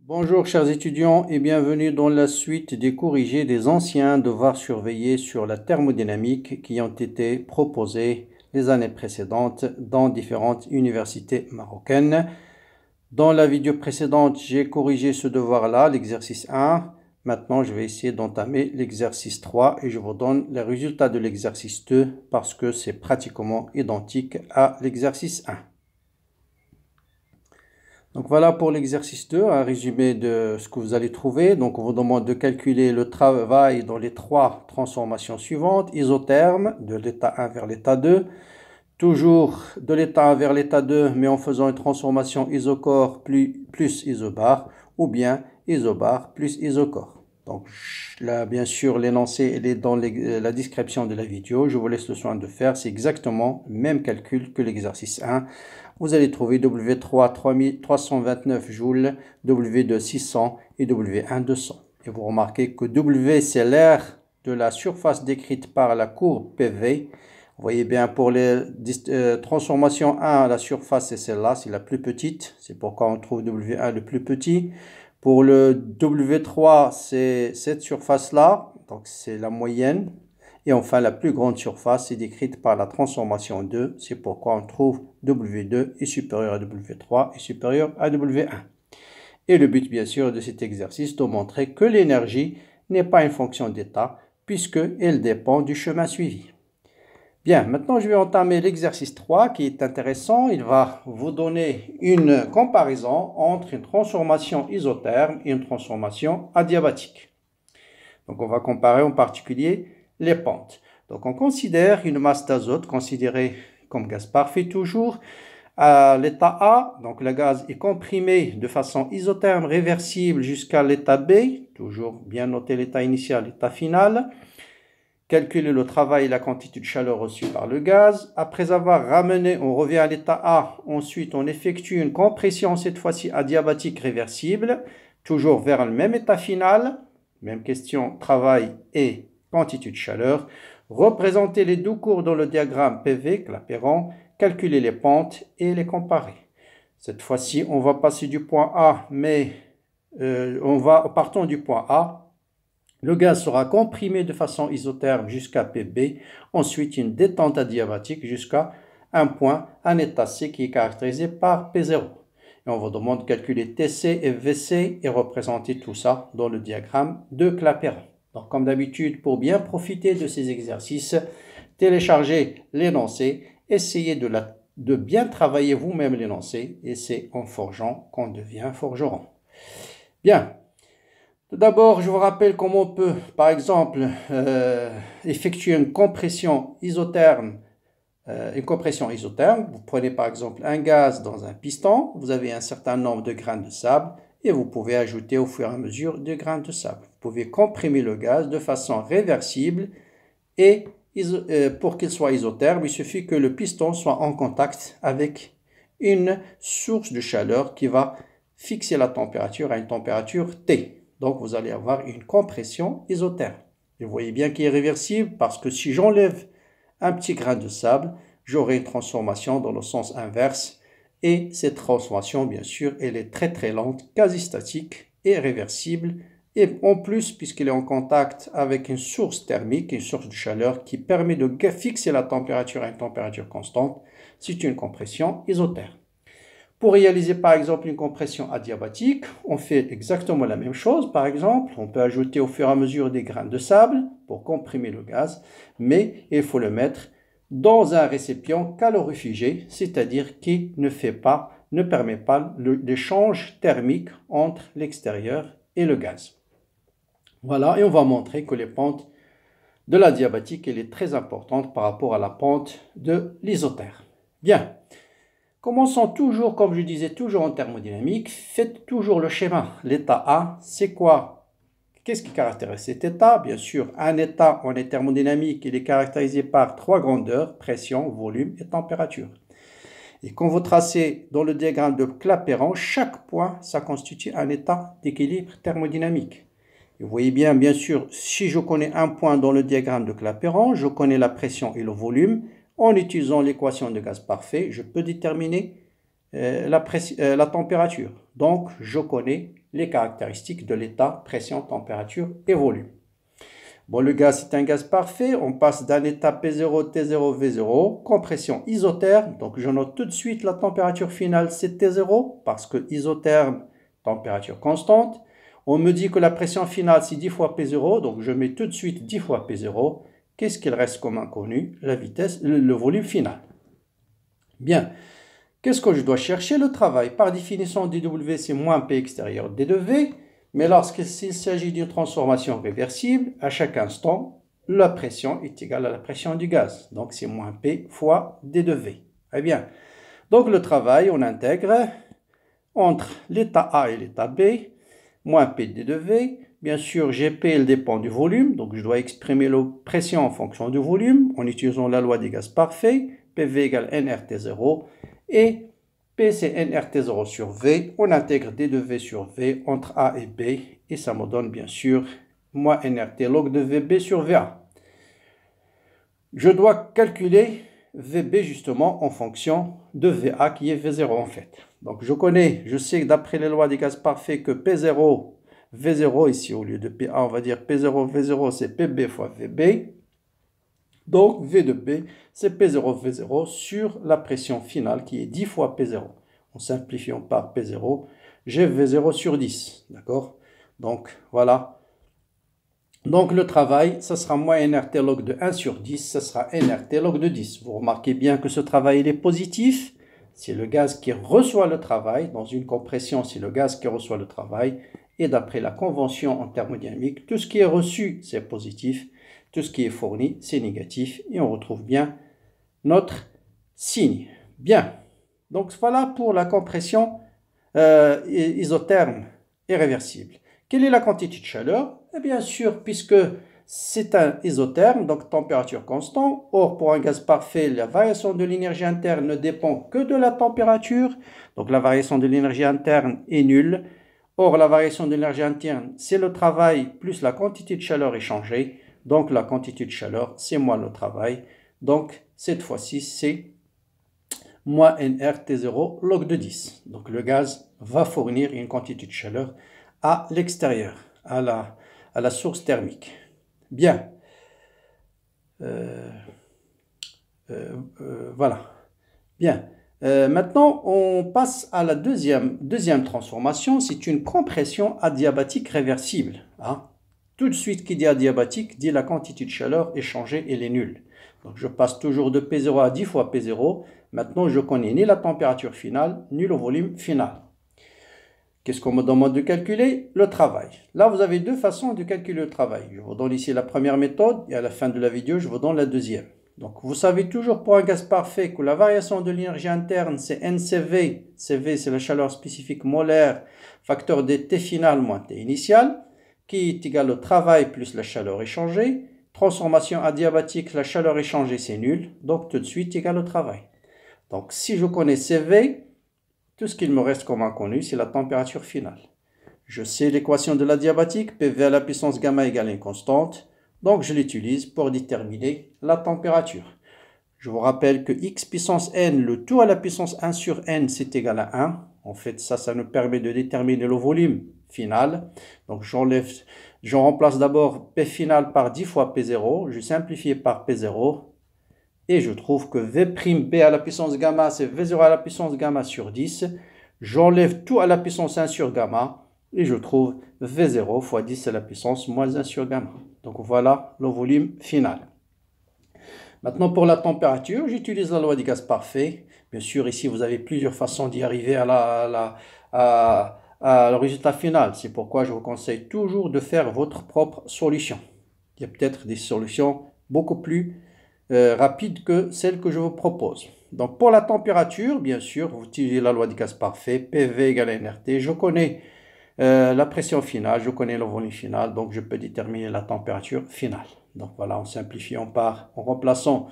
Bonjour chers étudiants et bienvenue dans la suite des corrigés des anciens devoirs surveillés sur la thermodynamique qui ont été proposés les années précédentes dans différentes universités marocaines. Dans la vidéo précédente, j'ai corrigé ce devoir-là, l'exercice 1. Maintenant, je vais essayer d'entamer l'exercice 3 et je vous donne les résultats de l'exercice 2 parce que c'est pratiquement identique à l'exercice 1. Donc voilà pour l'exercice 2, un résumé de ce que vous allez trouver. Donc on vous demande de calculer le travail dans les trois transformations suivantes. Isotherme, de l'état 1 vers l'état 2. Toujours de l'état 1 vers l'état 2, mais en faisant une transformation isocore plus isobar, ou bien isobar plus isocore. Donc là, bien sûr, l'énoncé est dans la description de la vidéo. Je vous laisse le soin de faire. C'est exactement le même calcul que l'exercice 1. Vous allez trouver W3 329 joules, W2 600 et W1 200. Et vous remarquez que W, c'est l'aire de la surface décrite par la courbe PV. Vous voyez bien, pour les transformations 1, la surface c'est celle-là, c'est la plus petite. C'est pourquoi on trouve W1 le plus petit. Pour le W3, c'est cette surface-là, donc c'est la moyenne. Et enfin, la plus grande surface est décrite par la transformation 2. C'est pourquoi on trouve W2 est supérieur à W3 et supérieur à W1. Et le but, bien sûr, de cet exercice est de montrer que l'énergie n'est pas une fonction d'état, puisqu'elle dépend du chemin suivi. Bien, maintenant je vais entamer l'exercice 3 qui est intéressant. Il va vous donner une comparaison entre une transformation isotherme et une transformation adiabatique. Donc on va comparer en particulier les pentes. Donc on considère une masse d'azote considérée comme gaz parfait toujours. À l'état A, donc le gaz est comprimé de façon isotherme réversible jusqu'à l'état B, toujours bien noter l'état initial, l'état final. Calculer le travail et la quantité de chaleur reçue par le gaz. Après avoir ramené, on revient à l'état A. Ensuite, on effectue une compression, cette fois-ci adiabatique réversible, toujours vers le même état final. Même question, travail et quantité de chaleur. Représenter les deux courbes dans le diagramme PV, Clapeyron, calculer les pentes et les comparer. Cette fois-ci, on va passer du point A, mais partant du point A. Le gaz sera comprimé de façon isotherme jusqu'à PB, ensuite une détente adiabatique jusqu'à un point, un état C qui est caractérisé par P0. Et on vous demande de calculer TC et VC et représenter tout ça dans le diagramme de Clapeyron. Donc comme d'habitude, pour bien profiter de ces exercices, téléchargez l'énoncé, essayez de bien travailler vous-même l'énoncé et c'est en forgeant qu'on devient forgeron. Bien. Tout d'abord, je vous rappelle comment on peut, par exemple, effectuer une compression isotherme. Vous prenez par exemple un gaz dans un piston, vous avez un certain nombre de grains de sable et vous pouvez ajouter au fur et à mesure des grains de sable. Vous pouvez comprimer le gaz de façon réversible et pour qu'il soit isotherme, il suffit que le piston soit en contact avec une source de chaleur qui va fixer la température à une température T. Donc, vous allez avoir une compression isotherme. Et vous voyez bien qu'il est réversible parce que si j'enlève un petit grain de sable, j'aurai une transformation dans le sens inverse. Et cette transformation, bien sûr, elle est très très lente, quasi statique et réversible. Et en plus, puisqu'elle est en contact avec une source thermique, une source de chaleur qui permet de fixer la température à une température constante, c'est une compression isotherme. Pour réaliser par exemple une compression adiabatique, on fait exactement la même chose. Par exemple, on peut ajouter au fur et à mesure des grains de sable pour comprimer le gaz, mais il faut le mettre dans un récipient calorifugé, c'est-à-dire qui ne permet pas l'échange thermique entre l'extérieur et le gaz. Voilà, et on va montrer que les pentes de l'adiabatique, elle est très importante par rapport à la pente de l'isotherme. Bien. Commençons toujours, comme je disais, toujours en thermodynamique. Faites toujours le schéma. L'état A, c'est quoi? Qu'est-ce qui caractérise cet état? Bien sûr, un état en thermodynamique, il est caractérisé par trois grandeurs, pression, volume et température. Et quand vous tracez dans le diagramme de Clapeyron, chaque point, ça constitue un état d'équilibre thermodynamique. Et vous voyez bien sûr, si je connais un point dans le diagramme de Clapeyron, je connais la pression et le volume. En utilisant l'équation de gaz parfait, je peux déterminer la température. Donc, je connais les caractéristiques de l'état, pression, température et volume. Bon, le gaz, c'est un gaz parfait. On passe d'un état P0, T0, V0, compression isotherme. Donc, je note tout de suite la température finale, c'est T0, parce que isotherme, température constante. On me dit que la pression finale, c'est 10 fois P0, donc je mets tout de suite 10 fois P0. Qu'est-ce qu'il reste comme inconnu? La vitesse, le volume final. Bien. Qu'est-ce que je dois chercher? Le travail. Par définition, dW, c'est moins P extérieur d de V. Mais lorsqu'il s'agit d'une transformation réversible, à chaque instant, la pression est égale à la pression du gaz. Donc, c'est moins P fois d de V. Très bien. Donc, le travail, on intègre entre l'état A et l'état B, moins P d de V. Bien sûr, Gp, elle dépend du volume. Donc, je dois exprimer la pression en fonction du volume en utilisant la loi des gaz parfaits. PV égale nRT0. Et P, c'est nRT0 sur V. On intègre D de V sur V entre A et B. Et ça me donne bien sûr moins nRT log de VB sur VA. Je dois calculer VB justement en fonction de VA qui est V0 en fait. Donc je sais d'après les lois des gaz parfaits que P0, V0 ici au lieu de PA, on va dire P0, V0 c'est PB fois VB. Donc, V de B, c'est P0, V0 sur la pression finale qui est 10 fois P0. En simplifiant par P0, j'ai V0 sur 10. D'accord? Donc, voilà. Donc, le travail, ça sera moins nRT log de 1 sur 10, ça sera nRT log de 10. Vous remarquez bien que ce travail, il est positif. C'est le gaz qui reçoit le travail. Dans une compression, c'est le gaz qui reçoit le travail. Et d'après la convention en thermodynamique, tout ce qui est reçu, c'est positif. Tout ce qui est fourni, c'est négatif. Et on retrouve bien notre signe. Bien. Donc, voilà pour la compression isotherme et réversible. Quelle est la quantité de chaleur? Et bien sûr, puisque c'est un isotherme, donc température constante. Or, pour un gaz parfait, la variation de l'énergie interne ne dépend que de la température. Donc, la variation de l'énergie interne est nulle. Or, la variation de l'énergie interne, c'est le travail plus la quantité de chaleur échangée. Donc, la quantité de chaleur, c'est moins le travail. Donc, cette fois-ci, c'est moins nRT0 log de 10. Donc, le gaz va fournir une quantité de chaleur à l'extérieur, à la source thermique. Bien. Voilà. Bien. Maintenant, on passe à la deuxième transformation. C'est une compression adiabatique réversible. Hein. Tout de suite, qui dit adiabatique, dit la quantité de chaleur échangée, elle est nulle. Donc, je passe toujours de P0 à 10 fois P0. Maintenant, je connais ni la température finale, ni le volume final. Qu'est-ce qu'on me demande de calculer? Le travail. Là, vous avez deux façons de calculer le travail. Je vous donne ici la première méthode et à la fin de la vidéo, je vous donne la deuxième. Donc, vous savez toujours pour un gaz parfait que la variation de l'énergie interne, c'est NCV. CV, c'est la chaleur spécifique molaire, facteur de T final moins T initial, qui est égal au travail plus la chaleur échangée. Transformation adiabatique, la chaleur échangée, c'est nul. Donc, tout de suite, égal au travail. Donc, si je connais CV, tout ce qu'il me reste comme inconnu, c'est la température finale. Je sais l'équation de l'adiabatique, PV à la puissance gamma égale une constante. Donc, je l'utilise pour déterminer la température. Je vous rappelle que x puissance n, le tout à la puissance 1 sur n, c'est égal à 1. En fait, ça nous permet de déterminer le volume final. Donc, je remplace d'abord P final par 10 fois P0. Je simplifie par P0. Et je trouve que V' à la puissance gamma, c'est V0 à la puissance gamma sur 10. J'enlève tout à la puissance 1 sur gamma. Et je trouve V0 fois 10 à la puissance moins 1 sur gamma. Donc voilà le volume final. Maintenant pour la température, j'utilise la loi des gaz parfaits. Bien sûr, ici vous avez plusieurs façons d'y arriver à le résultat final. C'est pourquoi je vous conseille toujours de faire votre propre solution. Il y a peut-être des solutions beaucoup plus rapides que celles que je vous propose. Donc pour la température, bien sûr, vous utilisez la loi des gaz parfaits, PV égale nRT. Je connais la pression finale, je connais le volume final, donc je peux déterminer la température finale. Donc voilà, en simplifiant en remplaçant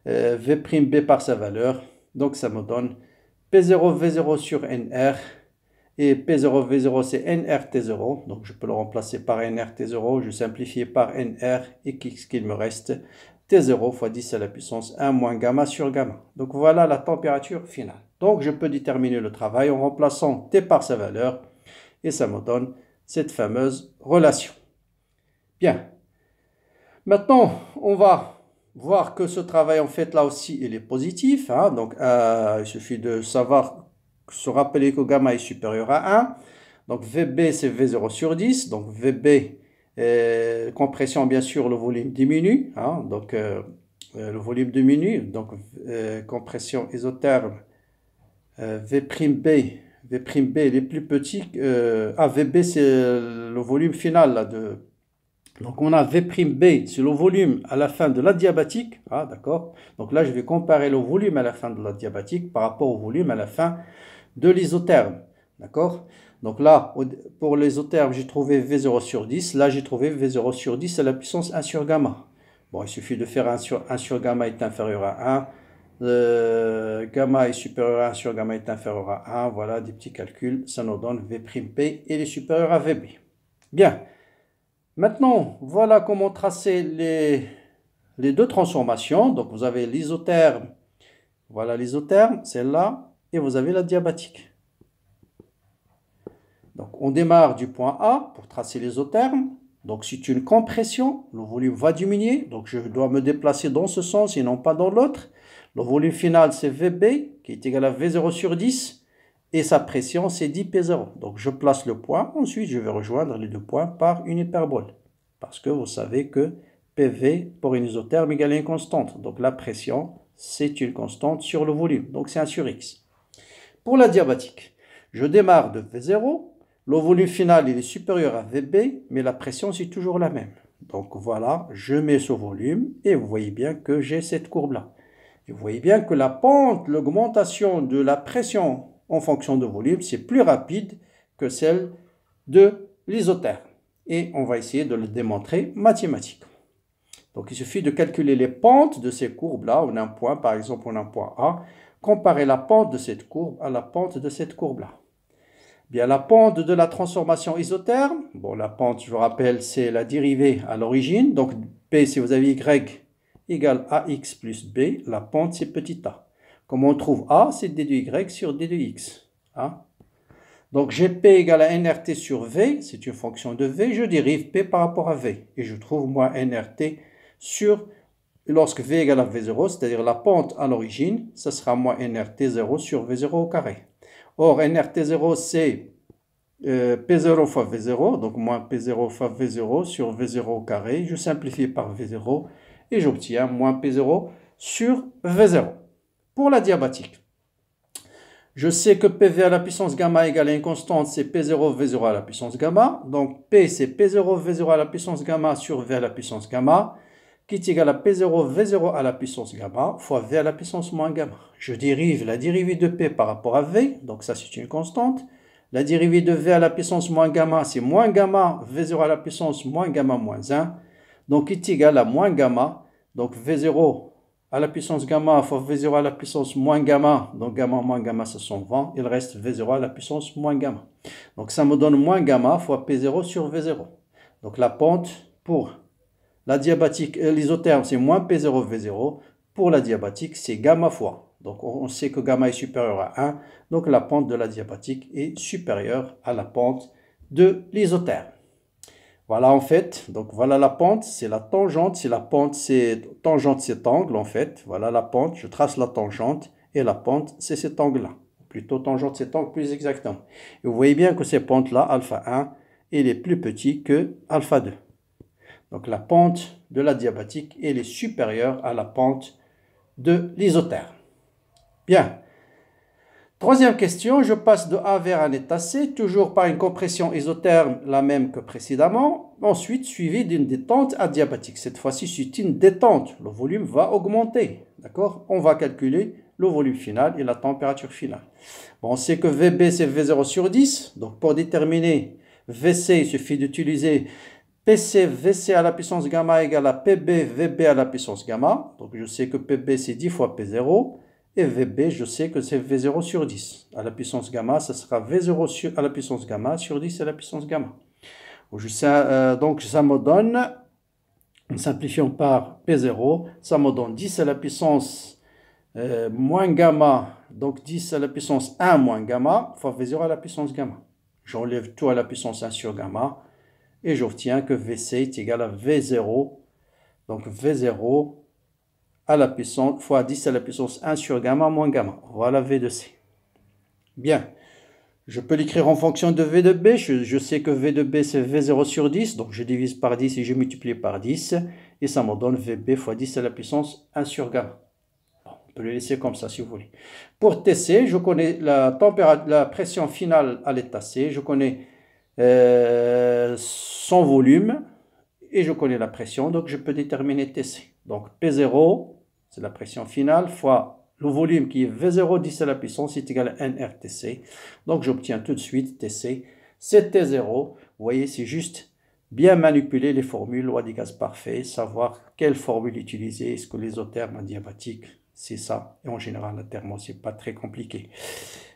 V'B par sa valeur, donc ça me donne P0 V0 sur NR, et P0 V0 c'est nRT0, donc je peux le remplacer par nRT0, je simplifie par NR, et qu'est-ce qu'il me reste? T0 fois 10 à la puissance 1 moins gamma sur gamma. Donc voilà la température finale. Donc je peux déterminer le travail en remplaçant T par sa valeur, et ça me donne cette fameuse relation. Bien. Maintenant, on va voir que ce travail, en fait, là aussi, il est positif. Hein. Donc, il suffit de savoir, se rappeler que gamma est supérieur à 1. Donc, VB, c'est V0 sur 10. Donc, VB, compression, bien sûr, le volume diminue. Hein. Donc, le volume diminue. Donc, compression isotherme, V'B, V'B, il est plus petit. VB, c'est le volume final là, de... Donc, on a V'B, c'est le volume à la fin de l'adiabatique. Ah, d'accord. Donc là, je vais comparer le volume à la fin de l'adiabatique par rapport au volume à la fin de l'isotherme. D'accord. Donc là, pour l'isotherme, j'ai trouvé V0 sur 10. Là, j'ai trouvé V0 sur 10 à la puissance 1 sur gamma. Bon, il suffit de faire 1 sur gamma est inférieur à 1. Gamma est supérieur à 1 sur gamma est inférieur à 1. Voilà, des petits calculs. Ça nous donne V'B et il est supérieur à VB. Bien. Maintenant, voilà comment tracer les deux transformations. Donc, vous avez l'isotherme. Voilà l'isotherme, celle-là. Et vous avez la diabatique. Donc, on démarre du point A pour tracer l'isotherme. Donc, c'est une compression. Le volume va diminuer. Donc, je dois me déplacer dans ce sens et non pas dans l'autre. Le volume final, c'est VB, qui est égal à V0 sur 10. Et sa pression, c'est 10 P0. Donc, je place le point. Ensuite, je vais rejoindre les deux points par une hyperbole. Parce que vous savez que PV pour une isotherme égale à une constante. Donc, la pression, c'est une constante sur le volume. Donc, c'est 1 sur X. Pour la diabatique, je démarre de V0. Le volume final, il est supérieur à VB, mais la pression, c'est toujours la même. Donc voilà, je mets ce volume et vous voyez bien que j'ai cette courbe-là. Et vous voyez bien que la pente, l'augmentation de la pression en fonction de volume, c'est plus rapide que celle de l'isotherme. Et on va essayer de le démontrer mathématiquement. Donc il suffit de calculer les pentes de ces courbes-là. On a un point, par exemple, on a un point A. Comparer la pente de cette courbe à la pente de cette courbe-là. Bien, la pente de la transformation isotherme, bon, la pente, je vous rappelle, c'est la dérivée à l'origine. Donc, P, si vous avez Y égale AX plus B, la pente, c'est petit a. Comme on trouve A, c'est D de Y sur D de X. Hein? Donc, j'ai P égale à NRT sur V, c'est une fonction de V. Je dérive P par rapport à V. Et je trouve, moi, NRT sur, lorsque V égale à V0, c'est-à-dire la pente à l'origine, ça sera moins NRT 0 sur V0 au carré. Or, NRT0, c'est P0 fois V0, donc moins P0 fois V0 sur V0 au carré. Je simplifie par V0 et j'obtiens moins P0 sur V0. Pour la diabatique, je sais que PV à la puissance gamma égale à une constante, c'est P0 V0 à la puissance gamma. Donc P, c'est P0 V0 à la puissance gamma sur V à la puissance gamma, qui est égal à P0 V0 à la puissance gamma fois V à la puissance moins gamma. Je dérive la dérivée de P par rapport à V, donc ça c'est une constante. La dérivée de V à la puissance moins gamma, c'est moins gamma V0 à la puissance moins gamma moins 1, donc qui est égal à moins gamma, donc V0 à la puissance gamma fois V0 à la puissance moins gamma, donc gamma moins gamma ça sont 20, il reste V0 à la puissance moins gamma. Donc ça me donne moins gamma fois P0 sur V0. Donc la pente pour la diabatique, l'isotherme, c'est moins P0 V0. Pour la diabatique, c'est gamma fois. Donc, on sait que gamma est supérieur à 1. Donc, la pente de la diabatique est supérieure à la pente de l'isotherme. Voilà, en fait. Donc, voilà la pente. C'est la tangente. C'est la pente, c'est tangente cet angle, en fait. Voilà la pente. Je trace la tangente. Et la pente, c'est cet angle-là. Plutôt tangente cet angle, plus exactement. Et vous voyez bien que ces pentes-là, alpha 1, il est plus petit que alpha 2. Donc la pente de la diabatique, elle est supérieure à la pente de l'isotherme. Bien. Troisième question, je passe de A vers un état C, toujours par une compression isotherme, la même que précédemment. Ensuite, suivi d'une détente adiabatique. Cette fois-ci, c'est une détente. Le volume va augmenter. D'accord? On va calculer le volume final et la température finale. Bon, on sait que VB, c'est V0 sur 10. Donc, pour déterminer VC, il suffit d'utiliser PC, VC à la puissance gamma égale à PB, VB à la puissance gamma. Donc, je sais que PB, c'est 10 fois P0. Et VB, je sais que c'est V0 sur 10. À la puissance gamma, ça sera V0 à la puissance gamma sur 10 à la puissance gamma. Donc, ça me donne, en simplifiant par P0, ça me donne 10 à la puissance moins gamma. Donc, 10 à la puissance 1 moins gamma fois V0 à la puissance gamma. J'enlève tout à la puissance 1 sur gamma et j'obtiens que Vc est égal à V0. Donc V0 à la puissance fois 10 à la puissance 1 sur gamma moins gamma. Voilà V de C. Bien. Je peux l'écrire en fonction de V de B. Je sais que V de B c'est V0 sur 10. Donc je divise par 10 et je multiplie par 10. Et ça me donne VB fois 10 à la puissance 1 sur gamma. Bon, on peut le laisser comme ça si vous voulez. Pour TC, je connais la pression finale à l'état C. Je connais son volume. Et je connais la pression. Donc je peux déterminer TC. Donc P0, c'est la pression finale, fois le volume qui est V0, 10 à la puissance, est égal à nRTC. Donc j'obtiens tout de suite TC. C'est T0. Vous voyez, c'est juste bien manipuler les formules, loi des gaz parfaits, savoir quelle formule utiliser. Est-ce que l'isotherme adiabatique, c'est ça. Et en général, la thermo, c'est pas très compliqué.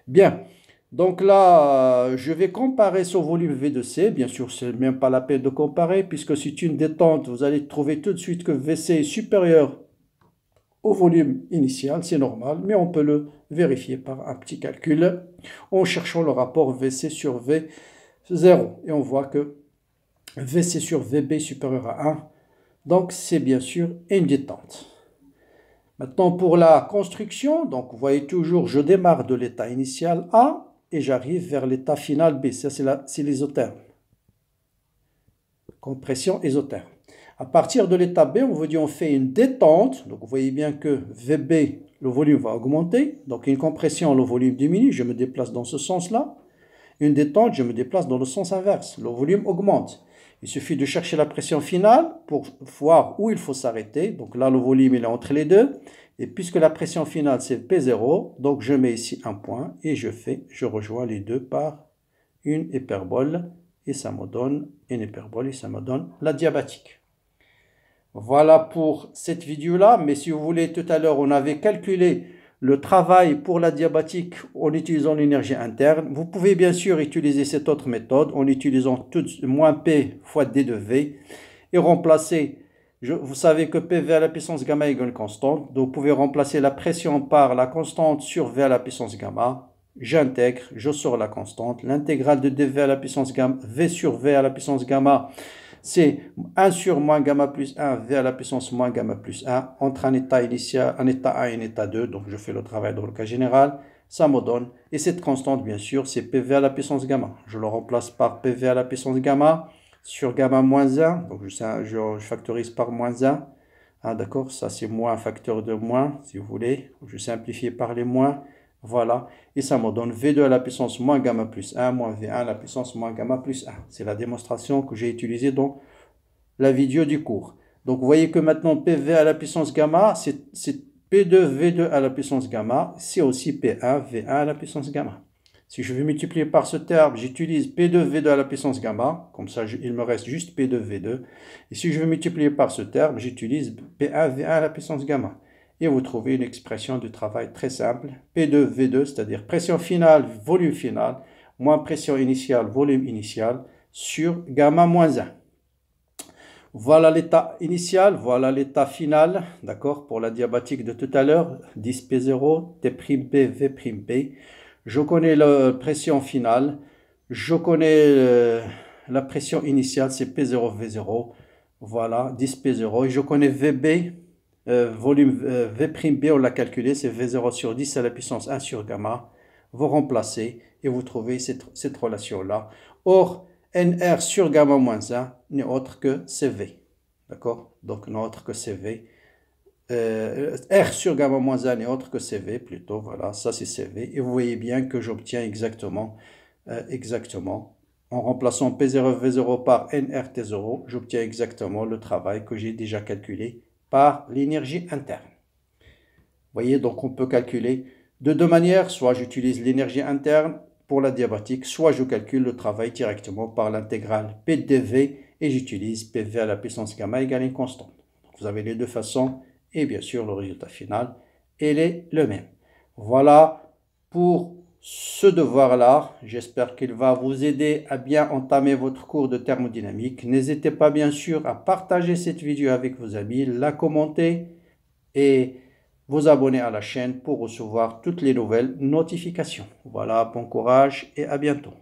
Bien. Donc là, je vais comparer ce volume V de C. Bien sûr, ce n'est même pas la peine de comparer, puisque c'est une détente. Vous allez trouver tout de suite que VC est supérieur au volume initial, c'est normal, mais on peut le vérifier par un petit calcul en cherchant le rapport VC sur V0. Et on voit que VC sur VB est supérieur à 1. Donc, c'est bien sûr une détente. Maintenant, pour la construction, donc vous voyez toujours, je démarre de l'état initial A et j'arrive vers l'état final B. Ça, c'est l'isotherme. Compression isotherme. À partir de l'état B, on vous dit on fait une détente. Donc vous voyez bien que VB, le volume va augmenter. Donc une compression, le volume diminue. Je me déplace dans ce sens-là. Une détente, je me déplace dans le sens inverse. Le volume augmente. Il suffit de chercher la pression finale pour voir où il faut s'arrêter. Donc là, le volume il est entre les deux. Et puisque la pression finale c'est P0, donc je mets ici un point et je rejoins les deux par une hyperbole. Et ça me donne une hyperbole et ça me donne la diabatique. Voilà pour cette vidéo-là, mais si vous voulez, tout à l'heure, on avait calculé le travail pour la diabatique en utilisant l'énergie interne. Vous pouvez bien sûr utiliser cette autre méthode en utilisant tout moins P fois D de V et remplacer, vous savez que PV à la puissance gamma égale constante, donc vous pouvez remplacer la pression par la constante sur V à la puissance gamma. J'intègre, je sors la constante, l'intégrale de dV à la puissance gamma, V sur V à la puissance gamma, c'est 1 sur moins gamma plus 1, V à la puissance moins gamma plus 1, entre un état initial, un état 1 et un état 2, donc je fais le travail dans le cas général, ça me donne, et cette constante bien sûr, c'est PV à la puissance gamma. Je le remplace par PV à la puissance gamma sur gamma moins 1, donc je factorise par moins 1, d'accord, ça c'est moins un facteur de moins, si vous voulez, je simplifie par les moins, voilà, et ça me donne V2 à la puissance moins gamma plus 1, moins V1 à la puissance moins gamma plus 1. C'est la démonstration que j'ai utilisée dans la vidéo du cours. Donc, vous voyez que maintenant, PV à la puissance gamma, c'est P2, V2 à la puissance gamma. C'est aussi P1, V1 à la puissance gamma. Si je veux multiplier par ce terme, j'utilise P2, V2 à la puissance gamma. Comme ça, il me reste juste P2, V2. Et si je veux multiplier par ce terme, j'utilise P1, V1 à la puissance gamma. Et vous trouvez une expression de travail très simple. P2, V2, c'est-à-dire pression finale, volume final, moins pression initiale, volume initial, sur gamma moins 1. Voilà l'état initial, voilà l'état final, d'accord, pour la diabatique de tout à l'heure, 10P0, T'P, V'P. Je connais la pression finale, je connais la pression initiale, c'est P0, V0, voilà, 10P0, et je connais VB, volume V'B, on l'a calculé, c'est V0 sur 10 à la puissance 1 sur gamma. Vous remplacez et vous trouvez cette relation-là. Or, NR sur gamma moins 1 n'est autre que CV. D'accord? Donc, n'est autre que CV. R sur gamma moins 1 n'est autre que CV, plutôt. Voilà, ça c'est CV. Et vous voyez bien que j'obtiens exactement, en remplaçant P0, V0 par nRT0, j'obtiens exactement le travail que j'ai déjà calculé par l'énergie interne. Vous voyez, donc on peut calculer de deux manières. Soit j'utilise l'énergie interne pour la diabatique, soit je calcule le travail directement par l'intégrale P de V et j'utilise PV à la puissance gamma égale une constante. Vous avez les deux façons et bien sûr le résultat final, il est le même. Voilà pour ce devoir-là. J'espère qu'il va vous aider à bien entamer votre cours de thermodynamique. N'hésitez pas bien sûr à partager cette vidéo avec vos amis, la commenter et vous abonner à la chaîne pour recevoir toutes les nouvelles notifications. Voilà, bon courage et à bientôt.